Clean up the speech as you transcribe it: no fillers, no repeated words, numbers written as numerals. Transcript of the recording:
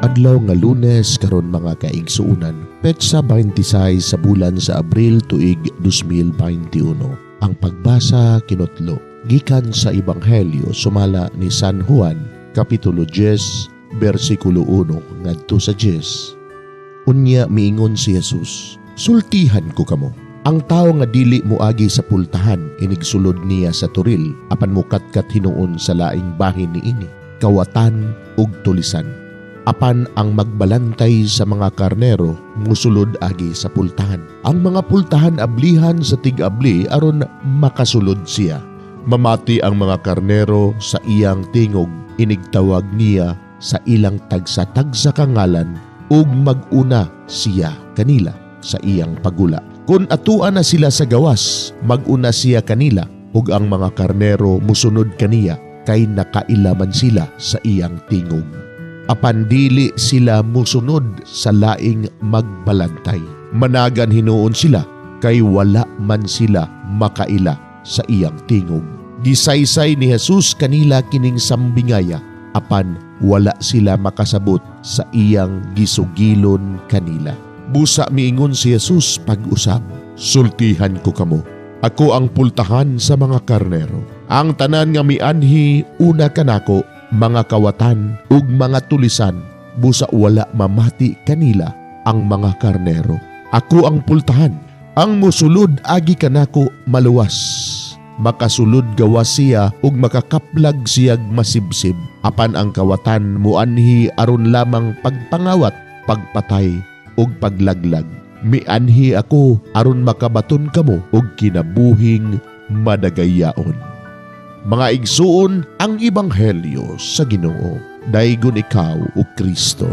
Adlaw nga Lunes karon mga kaigsuunan, petsa 26 sa bulan sa Abril tuig 2021. Ang pagbasa kinutlo gikan sa Ebanghelyo sumala ni San Juan, kapitulo 10, bersikulo 1 ngadto sa 10. Unya miingon si Jesus, "Sultihan ko kamo. Ang tao nga dili moagi sa pultahan, inigsulod niya sa turil, apan mukatkat hinuon sa laing bahin niini, kawatan ug tulisan. Apan ang magbalantay sa mga karnero, musulod agi sa pultahan. Ang mga pultahan ablihan sa tig-abli aron makasulod siya. Mamati ang mga karnero sa iyang tingog, inigtawag niya sa ilang tagsa-tagsa kangalan, ug maguna siya kanila sa iyang pagula. Kung atuan na sila sa gawas, maguna siya kanila, ug ang mga karnero musunod kaniya, kay nakailaman sila sa iyang tingog. Apan dili sila musunod sa laing magbalantay. Managan hinuon sila, kay wala man sila makaila sa iyang tingog. Gisaysay ni Jesus kanila kining sambingaya, apan wala sila makasabot sa iyang gisugilon kanila. Busa miingon si Jesus pag-usab, "Sultihan ko kamo. Ako ang pultahan sa mga karnero. Ang tanan nga mianhi una kanako, mga kawatan ug mga tulisan, busa wala mamati kanila ang mga karnero. Ako ang pultahan. Ang musulod agi kanako maluwas. Makasulod gawas siya ug makakaplag siyag masibsib. Apan ang kawatan muanhi aron lamang pagpangawat, pagpatay ug paglaglag. Mianhi ako aron makabaton kamo og kinabuhing madagayaon." Mga igsuon, ang Ebanghelyo sa Ginoo. Daygon ikaw o Kristo.